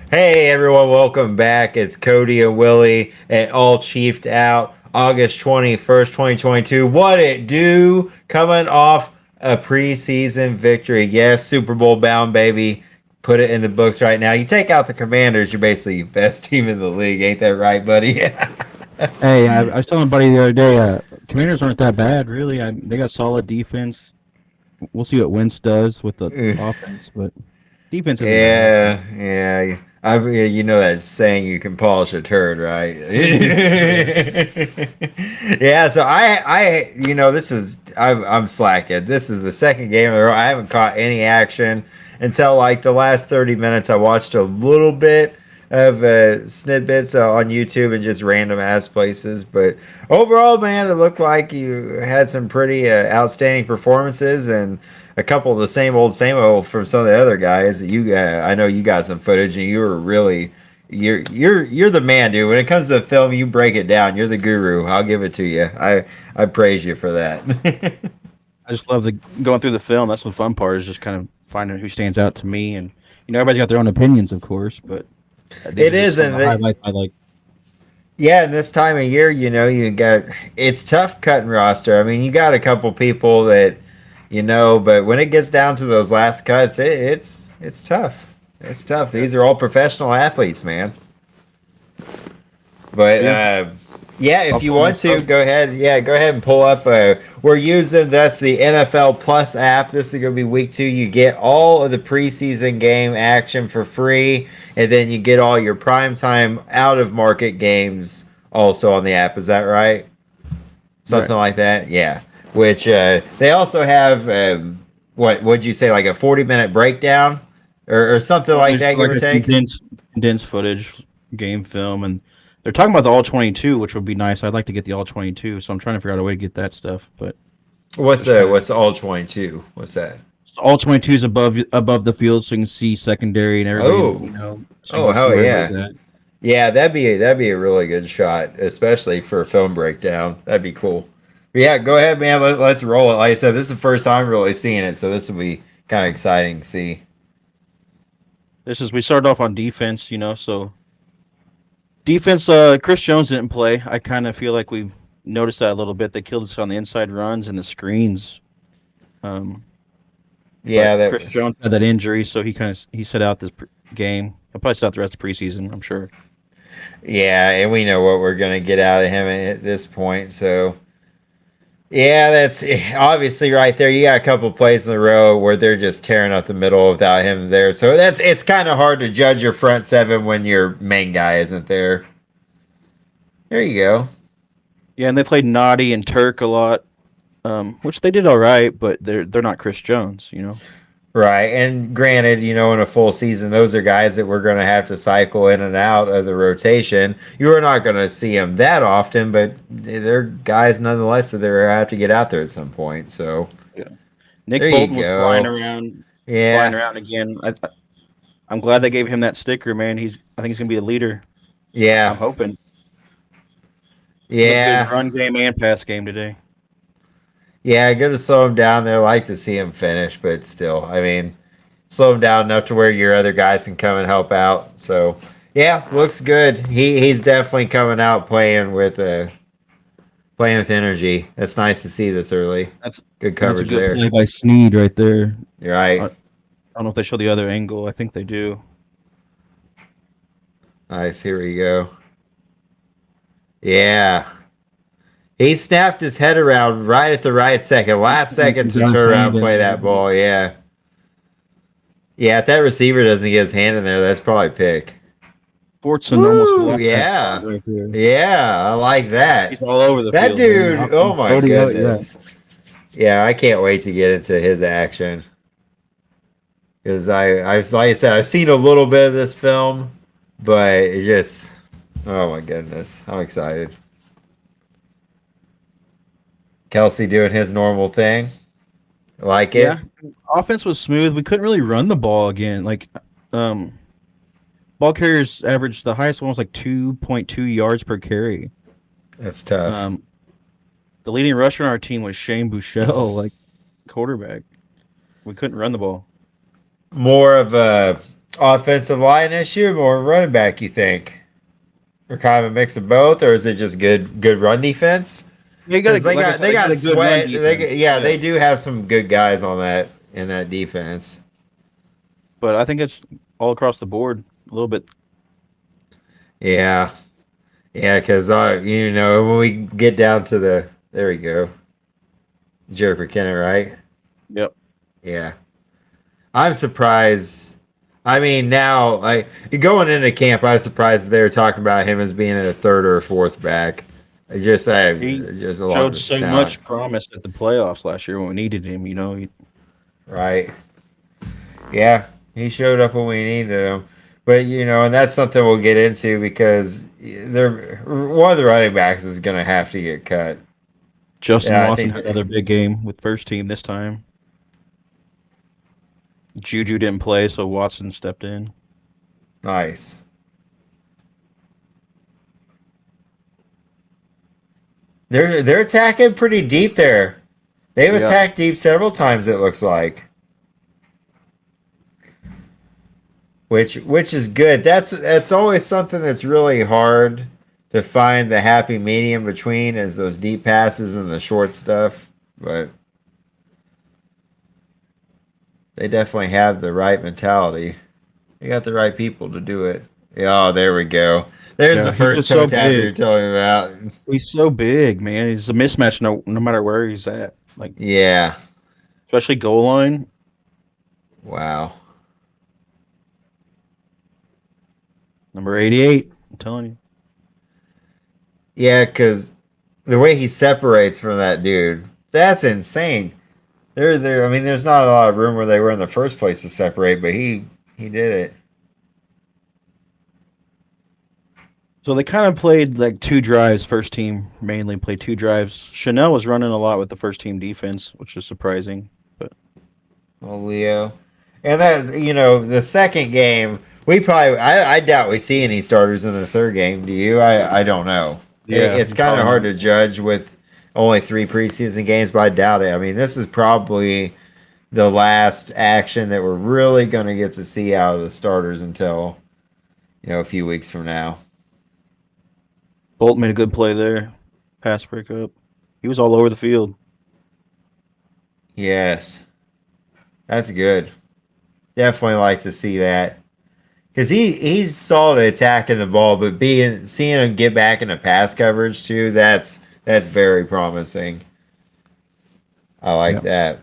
Hey everyone, welcome back. It's Cody and Willie and all chiefed out. August 21st, 2022. What it do? Coming off a preseason victory. Yes, Super Bowl bound, baby. Put it in the books right now. You take out the Commanders, you're basically best team in the league. Ain't that right, buddy? Hey, I was telling a buddy the other day, Commanders aren't that bad, really. They got solid defense. We'll see what Wentz does with the offense, but defense isn't bad. Yeah, yeah. You know that saying, you can polish a turd, right? Yeah. Yeah. So I'm slacking. This is the second game in a row. I haven't caught any action until like the last 30 minutes. I watched a little bit of snippets on YouTube and just random ass places. But overall, man, it looked like you had some pretty outstanding performances and a couple of the same old from some of the other guys. I know you got some footage, and you were really you're the man, dude. When it comes to the film, you break it down. You're the guru. I'll give it to you. I praise you for that. I just love going through the film. That's the fun part is just kind of finding who stands out to me, and everybody's got their own opinions, of course, but these It are just is, some of the highlights I like. yeah, and this time of year, you got it's tough cutting roster. I mean, you got a couple people that but when it gets down to those last cuts, it's tough. It's tough. Yeah. These are all professional athletes, man. But Yeah. yeah, I'll if you pull my want to, stuff. go ahead. Yeah, go ahead and pull up. We're using that's the NFL Plus app. This is gonna be week 2. You get all of the preseason game action for free, and then you get all your primetime out of market games also on the app. Is that right? Right. Something like that. Yeah. Which they also have. What would you say, like a 40-minute breakdown or something Well, like there's that, give like or a take? condensed footage, game film, and they're talking about the all 22, which would be nice. I'd like to get the all 22, so I'm trying to figure out a way to get that stuff. But What's just kind of all 22? What's that? all 22 is above the field, so you can see secondary and everybody, Oh, oh, single hell C, everybody's yeah, at. yeah. That'd be a really good shot, especially for a film breakdown. That'd be cool. But yeah, go ahead, man. Let's roll it. Like I said, this is the first time really seeing it, so this will be kind of exciting to see. We started off on defense, so defense. Chris Jones didn't play. I kind of feel like we noticed that a little bit. They killed us on the inside runs and the screens. Um, but Yeah, that Chris Jones had that injury, so he set out game. He'll probably sit out the rest of the preseason, I'm sure. yeah, and we know what we're gonna get out of him at this point. So yeah, that's obviously right there. You got a couple plays in a row where they're just tearing up the middle without him there. So it's kind of hard to judge your front seven when your main guy isn't there. There you go. Yeah, and they played Naughty and Turk a lot, which they did all right, but they're not Chris Jones. Right. And granted, in a full season, those are guys that we're going to have to cycle in and out of the rotation. You are not going to see them that often, but they're guys nonetheless that they're going to have to get out there at some point. So Yeah. there Nick you Bolton was go. flying Yeah. around again. I'm glad they gave him that sticker, man. I think he's gonna be a leader. I'm Yeah. hoping. He looked good in Yeah. run game and pass game today. Yeah. Good to slow him down there. Like to see him finish, but still, I mean, slow him down enough to where your other guys can come and help out. So yeah, looks good. He's definitely coming out playing with energy. That's nice to see this early. That's Good that's a coverage good there. play by Snead right there. You're I, right. I don't know if they show the other angle. I think they do. Nice. Here we go. Yeah. He snapped his head around right at the right second. Last second He's to got his turn around hand and in play there. that ball. Yeah. Yeah, if that receiver doesn't get his hand in there, that's probably pick. Fortson almost Woo! blocked that shot Yeah. right there. Yeah, I like that. He's all over the That field, man. dude, oh my Cody, yeah. goodness. Yeah, I can't wait to get into his action. Because like I said, I've seen a little bit of this film, but it just, oh my goodness, I'm excited. Kelsey doing his normal thing, like Yeah, it. offense was smooth. We couldn't really run the ball again. Um, ball carriers averaged the highest one was like 2.2 yards per carry. That's tough. Um, the leading rusher on our team was Shane Buechele, like quarterback. We couldn't run the ball. More of a offensive line issue or running back, you think? Or kind of a mix of both, or is it just good run defense? They got Because a, they like I got said, they they got got a good run sweat. defense. Yeah, Yeah, they do have some good guys on that in that defense. but I think it's all across the board a little bit. Yeah, yeah, because when we get down to there we go, Joe McKinnon, right? Yep. Yeah, I'm surprised. I mean, now going into camp, I was surprised they were talking about him as being a third or a fourth back. He Just a lot showed of so talent, much promise at the playoffs last year when we needed him. You know, right? Yeah, he showed up when we needed him. But and that's something we'll get into because they're one of the running backs is going to have to get cut. Justin Yeah, I Watson think had another big game with first team this time. Juju didn't play, so Watson stepped in. nice. They're attacking pretty deep there. They've Yeah. attacked deep several times. It looks like, which is good. That's always something that's really hard to find the happy medium between is those deep passes and the short stuff. But they definitely have the right mentality. They got the right people to do it. Yeah, oh, there we go. There's Yeah, the he's first just toe so tapper you're big. telling me about. He's so big, man. He's a mismatch no matter where he's at. Like Yeah. especially goal line. Wow. Number 88. I'm telling you. Yeah, because the way he separates from that dude, that's insane. There. I mean, there's not a lot of room where they were in the first place to separate, but he did it. So they kind of played like two drives. First team mainly played two drives. Chanel was running a lot with the first team defense, which is surprising. But Well, Leo, and that the second game, we probably I doubt we see any starters in the third game. Do you? I don't know. yeah, It's kind of probably hard not. to judge with only three preseason games, but I doubt it. I mean, this is probably the last action that we're really going to get to see out of the starters until a few weeks from now. Bolt made a good play there. Pass breakup. He was all over the field. Yes, that's good. Definitely like to see that because he's solid at attacking the ball, but seeing him get back into pass coverage too, that's very promising. I like Yeah. that.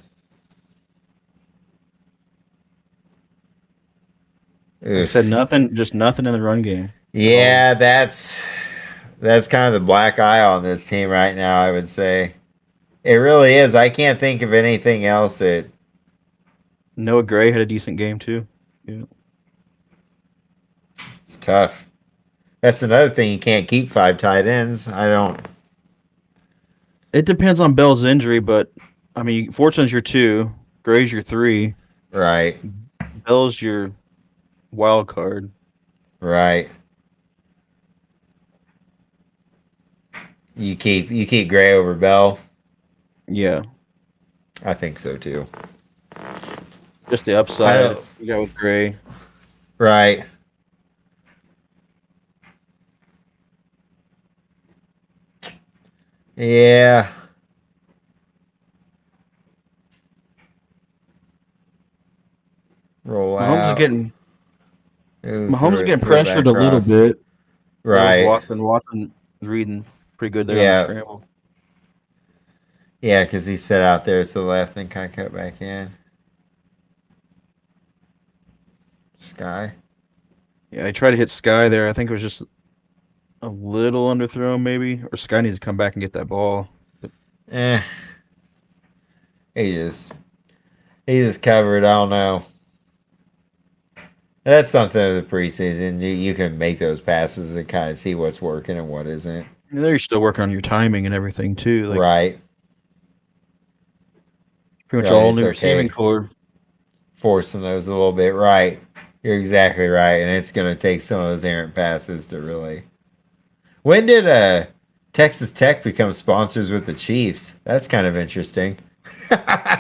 Like I said, Oof. nothing, just nothing in the run game at all. Yeah, that's kind of the black eye on this team right now. I would say it really is. I can't think of anything else that Noah Gray had a decent game too. Yeah. it's tough. That's another thing. You can't keep five tight ends. I don't. It depends on Bell's injury, but I mean, Fortune's your two, Gray's your three, Right. Bell's your wild card. Right. You keep Gray over Bell. Yeah, I think so too. just the I upside don't. you got with Gray. Right. Yeah. Roll Mahomes is out. getting Ooh, Mahomes is getting throw it back pressured a little across. bit. So is Right. Watson. Watson reading pretty good there on the Yeah. scramble. Yeah, because he set out there to the left and kind of cut back in. Sky. Yeah, I tried to hit Sky there. I think it was just a little underthrown, maybe, or Sky needs to come back and get that ball. But Eh. He just he just covered. I don't know. That's something of the preseason. You can make those passes and kind of see what's working and what isn't. you're still working on your timing and everything too. Like Right. pretty much Right. all It's new receiving okay. core. Forcing those a little bit. Right. You're exactly right. And it's going to take some of those errant passes to really. When did Texas Tech become sponsors with the Chiefs? That's kind of interesting.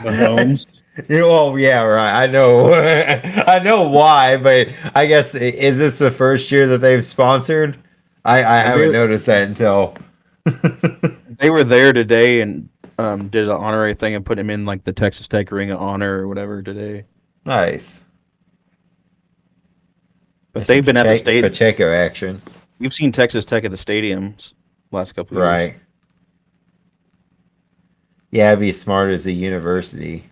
Mahomes. Well, yeah, right. I know, I know why, but I guess is this the first year that they've sponsored? I haven't They noticed that until. they were there today and did an honorary thing and put him in like the Texas Tech Ring of Honor or whatever today. Nice. But There's some they've been at the state. Pacheco action. We've seen Texas Tech at the stadiums last couple of years. Right. Yeah, it'd be smart as a university.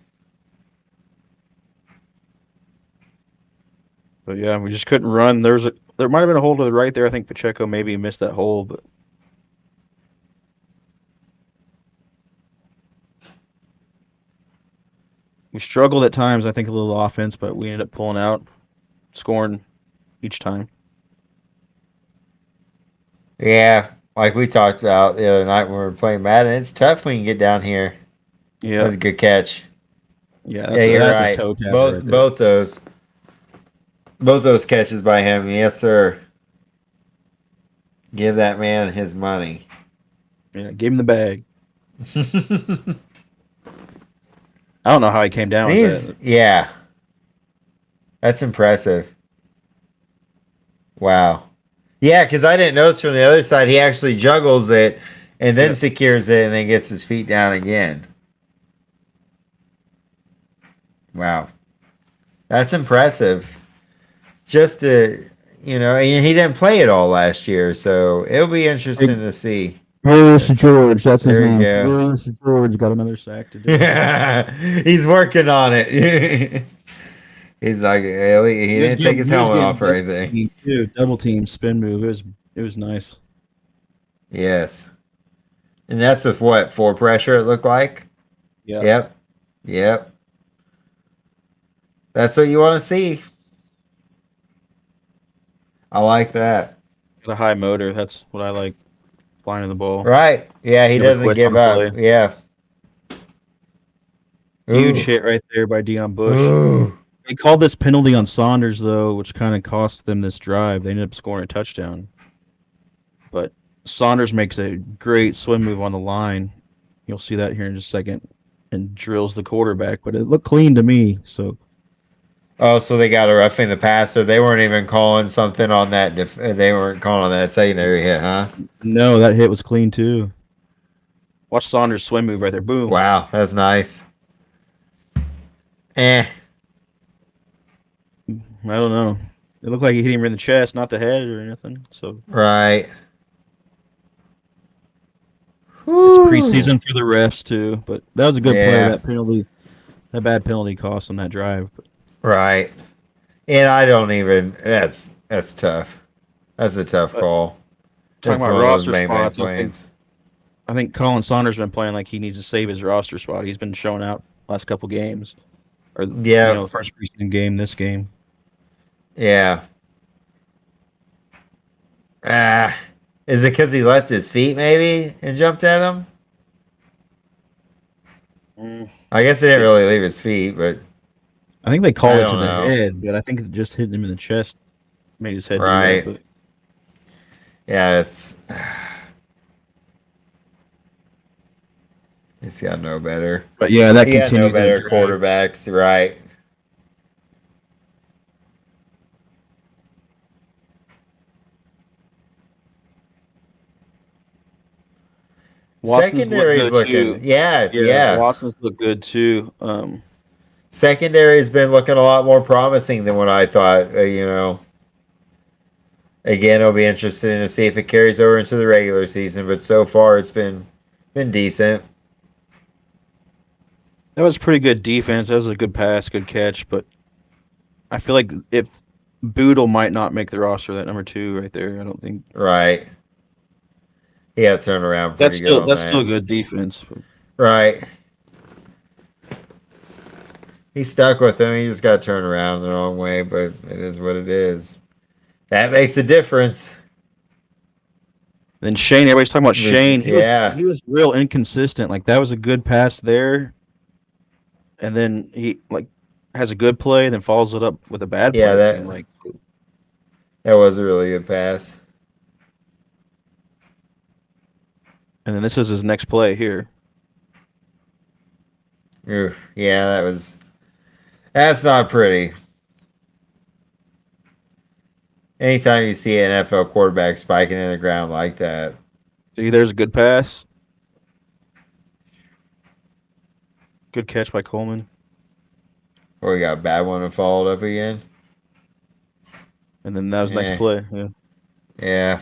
But yeah, we just couldn't run. There might have been a hole to the right there. I think Pacheco maybe missed that hole, but we struggled at times. I think a little offense, but we ended up pulling out, scoring each time. Yeah, like we talked about the other night when we were playing Madden, it's tough when you get down here. Yeah, That's a good catch. yeah, Yeah, you're that's a right. toe tap Both right there. both those catches by him. Yes, sir. Give that man his money. Yeah, gave him the bag. I don't know how he came down with that. Yeah, that's impressive. Wow. Yeah, because I didn't notice from the other side he actually juggles it and then Yeah. secures it and then gets his feet down again. Wow. That's impressive. Just to, and he didn't play it all last year, so it'll be interesting to see. Willis George, that's his There you name. go. Willis George got another sack to do. He's working on it. He's like, he didn't take his helmet off or anything. Double team spin move. It was nice. Yes. And that's with what, 4 pressure it looked like? Yeah. Yep. Yep. That's what you want to see. I like that. Got a high motor. That's what I like. Flying the ball. Right. Yeah, he Never doesn't quits give on a up. play. Yeah. Huge Ooh. hit right there by Deion Bush. Ooh. They called this penalty on Saunders though, which kind of cost them this drive. They ended up scoring a touchdown. But Saunders makes a great swim move on the line. You'll see that here in just a second, and drills the quarterback. But it looked clean to me. So Oh, so they got a roughing the passer. They weren't even calling something on that. They weren't calling on that secondary hit, huh? no, that hit was clean too. Watch Saunders swim move right there. Boom. Wow, that's nice. Eh. I don't know. It looked like he hit him in the chest, not the head or anything. So Right. it's preseason for the refs too. But that was a good play. Yeah. That penalty, that bad penalty cost on that drive. But Right. And I don't even. That's tough. That's a tough call. talking That's about one of those roster main spots, plays. I think Colin Saunders been playing like he needs to save his roster spot. He's been showing out last couple games, or Yeah. the first preseason game, this game. Yeah. Ah. Is it because he left his feet maybe and jumped at him? I guess he didn't really leave his feet, but I think they called I it to don't the know. head, but I think it just hit him in the chest, made his head Right. do that. Yeah, it's. He's got no better. But yeah, that He had no continued. better that drive. quarterbacks, right? Watson's looked Secondary's good looking, too. yeah. Watson's looked good too. Secondary's been looking a lot more promising than what I thought. Again, it'll be interesting to see if it carries over into the regular season. But so far, it's been decent. That was pretty good defense. That was a good pass, good catch. But I feel like if Boodle might not make the roster, that number 2 right there. I don't think Right. He had to turn around pretty good on that's that. still good defense. Right. He stuck with him. He just got to turn around the wrong way, but it is what it is. That makes a difference. Then Shane, everybody's talking about Shane. He was real inconsistent. Like that was a good pass there, and then he like has a good play, then follows it up with a bad play. Yeah, it seemed like. That was a really good pass. And then this is his next play here. Oof. Yeah, that was That's not pretty. Anytime you see an NFL quarterback spiking in the ground like that. See, there's a good pass. Good catch by Coleman. Or we got a bad one and followed up again. And then that was the next Yeah. play. Yeah. Yeah.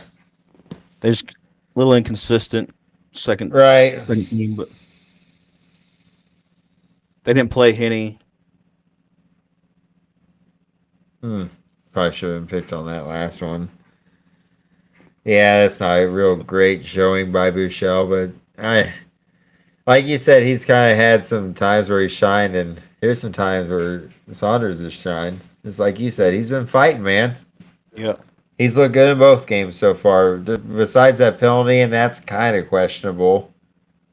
They just a little inconsistent second Right. team, but they didn't play Henny. Probably should have been picked on that last one. Yeah, that's not a real great showing by Bouchel, but like you said, he's kind of had some times where he shined, and here's some times where Saunders has shined. Just like you said, he's been fighting, man. Yeah. He's looked good in both games so far. Besides that penalty, and that's kind of questionable.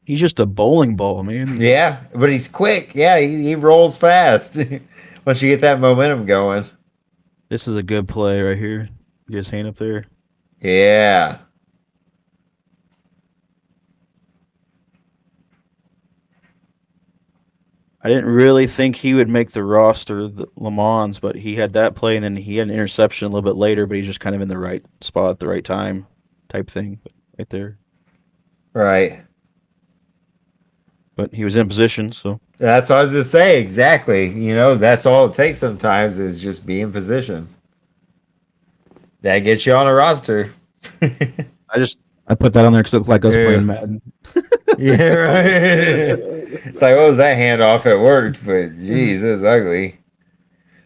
He's just a bowling ball, man. Yeah, but he's quick. Yeah, he rolls fast. Once you get that momentum going. This is a good play right here. Get his hand up there. Yeah. I didn't really think he would make the roster, the Le Mans, but he had that play, and then he had an interception a little bit later, but he's just kind of in the right spot at the right time type thing right there. Right. But he was in position, so. That's what I was just saying. Exactly. You know, that's all it takes sometimes is just be in position. That gets you on a roster. I put that on there because it looked like I was playing Madden. Yeah, right. It's like, what was that handoff? It worked, but geez, it was ugly.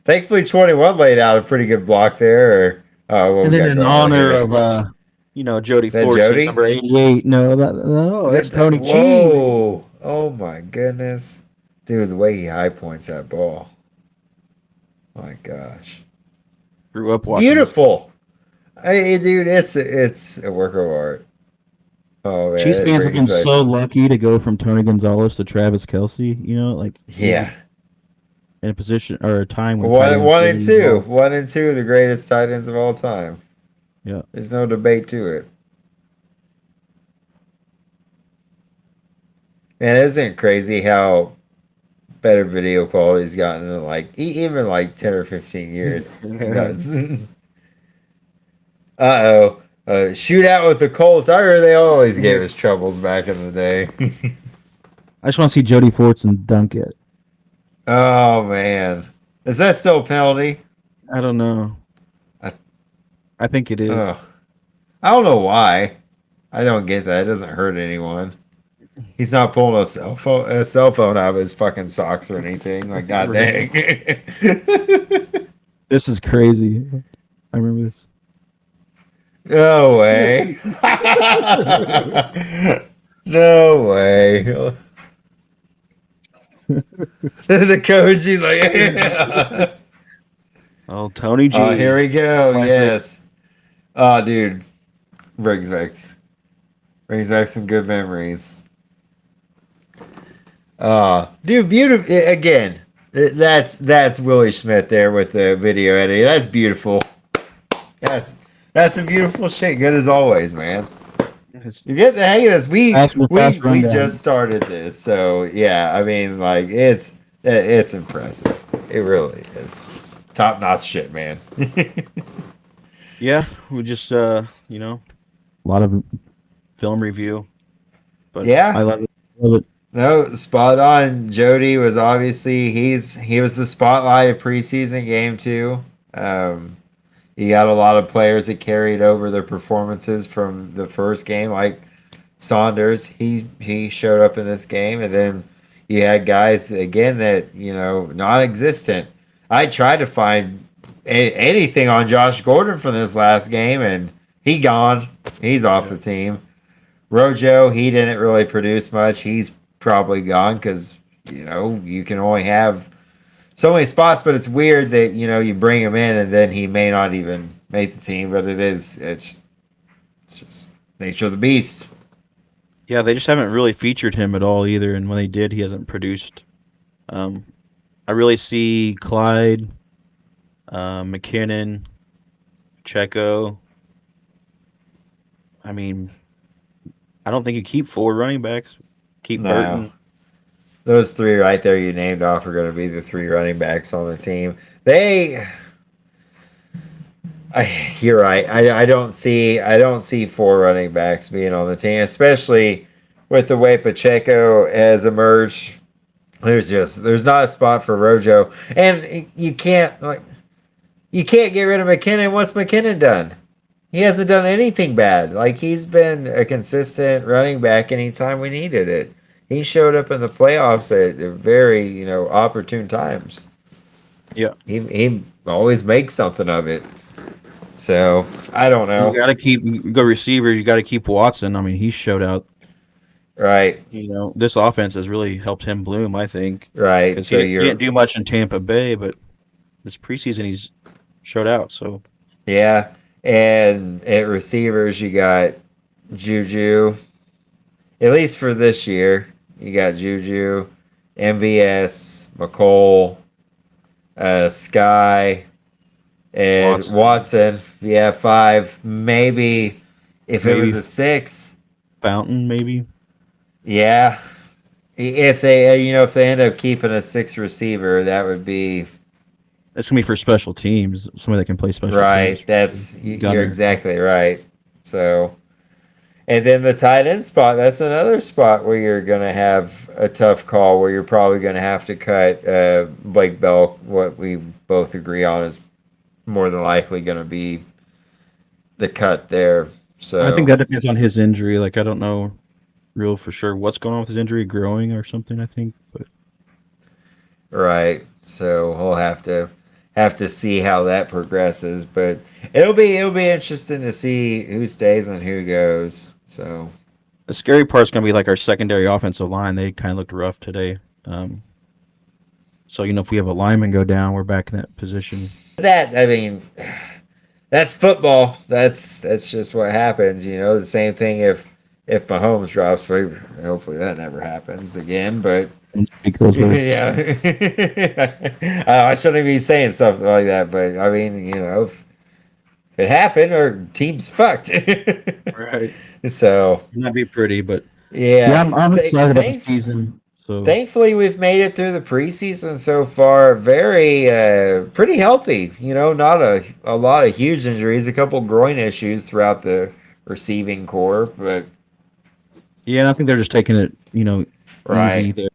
Thankfully, 21 laid out a pretty good block there. And then in honor of, Jody That Fortson, Jody? number 88. No, that's Tony G. Whoa. Oh, my goodness. Dude, the way he high points that ball. My gosh. Grew up It's watching beautiful. Hey, dude, it's a work of art. Oh man, Chiefs fans have been back. so lucky to go from Tony Gonzalez to Travis Kelce. Yeah. In a position or a time when One and two, the greatest tight ends of all time. Yeah, There's no debate to it. And isn't it crazy how better video quality's gotten in even 10 or 15 years? It's nuts. Uh-oh. Shootout with the Colts. I heard they always gave us troubles back in the day. I just want to see Jody Fortson dunk it. Oh, man. Is that still a penalty? I don't know. I think it is. I don't know why. I don't get that. It doesn't hurt anyone. He's not pulling a cell phone out of his fucking socks or anything. Like, god dang. This is crazy. I remember this. No way. No way. The coach, he's like, oh, Tony G. Oh, here we go. Yes. Oh, dude. Brings back some good memories. Dude, beautiful. Again, that's Willie Smith there with the video editing. That's beautiful. That's some beautiful shit. Good as always, man. You get the hang of this. We just started this, so yeah. I mean, it's impressive. It really is. Top notch shit, man. Yeah, we just a lot of film review. But yeah, I love it. No, spot on. Jody was obviously he was the spotlight of preseason game 2. You got a lot of players that carried over their performances from the first game, like Saunders. He showed up in this game, and then you had guys again that non-existent. I tried to find anything on Josh Gordon from this last game, and he gone. He's off the team. Rojo, he didn't really produce much. He's probably gone because you can only have so many spots, but it's weird that you bring him in and then he may not even make the team. But it's just nature of the beast. Yeah, they just haven't really featured him at all either, and when they did, he hasn't produced. I really see Clyde, McKinnon, Checo. I mean, I don't think you keep 4 running backs. Keep Burton. those three right there you named off are going to be the three running backs on the team. You're right. I don't see four running backs being on the team, especially with the way Pacheco has emerged. There's not a spot for Rojo, and you can't get rid of McKinnon. What's McKinnon done? He hasn't done anything bad. Like, he's been a consistent running back anytime we needed it. He showed up in the playoffs at very, opportune times. Yeah. He always makes something of it. So, I don't know. You got to go receivers. You got to keep Watson. I mean, he showed out. Right. This offense has really helped him bloom, I think. Right. So he didn't do much in Tampa Bay, but this preseason he's showed out. So yeah. And at receivers, you got Juju. At least for this year, you got Juju, MVS, McCole, Sky, and Watson. Yeah, 5. Maybe if it was a 6th. Fountain, maybe. Yeah. If they end up keeping a 6th receiver, that would be. That's gonna be for special teams. Somebody that can play special teams. Right. You're exactly right. So, and then the tight end spot. That's another spot where you're gonna have a tough call. Where you're probably gonna have to cut Blake Bell. What we both agree on is more than likely gonna be the cut there. So I think that depends on his injury. Like, I don't know real for sure what's going on with his injury, growing or something, I think. But right. So we'll have to see how that progresses, but it'll be interesting to see who stays and who goes. So the scary part's gonna be like our secondary offensive line. They kind of looked rough today. So if we have a lineman go down, we're back in that position. That's football. That's just what happens. The same thing if Mahomes drops. Hopefully that never happens again. But yeah, I shouldn't be saying something like that. But I mean, if it happened, our team's fucked. Right. So that'd be pretty, but yeah, I'm excited about the season. So thankfully, we've made it through the preseason so far. Pretty healthy. Not a lot of huge injuries. A couple groin issues throughout the receiving core, but yeah, and I think they're just taking it, right. easy. I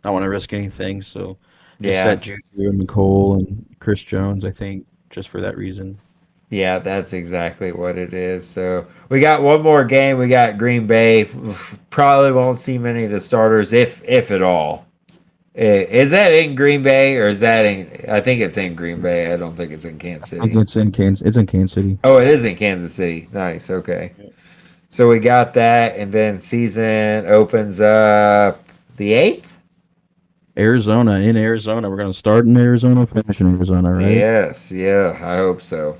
don't want to risk anything, so yeah, set Juju and Nicole and Chris Jones. I think just for that reason. Yeah, that's exactly what it is. So we got one more game. We got Green Bay. Probably won't see many of the starters, if at all. Is that in Green Bay or is that in? I think it's in Green Bay. I don't think it's in Kansas City. I think it's in Kansas City. Oh, it is in Kansas City. Nice. Okay. Yeah. So we got that, and then season opens up the 8th. Arizona. We're going to start in Arizona, finish in Arizona, right? Yes. Yeah. I hope so.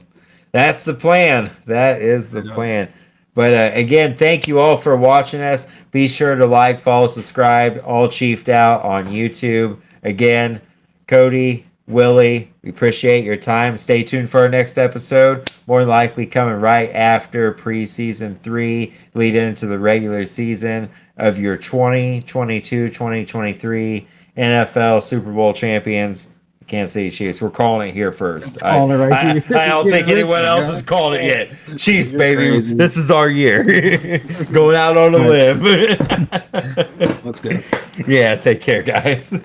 That's the plan. That is the plan. But again, thank you all for watching us. Be sure to like, follow, subscribe, all chiefed out on YouTube. Again, Cody, Willie, we appreciate your time. Stay tuned for our next episode. More than likely coming right after preseason 3, leading into the regular season of your 2022-2023 NFL Super Bowl champions. Kansas City Chiefs. We're calling it here first. I don't think anyone else has called it yet. Chiefs, baby. Crazy. This is our year. Going out on a limb. Let's go. Yeah, take care, guys.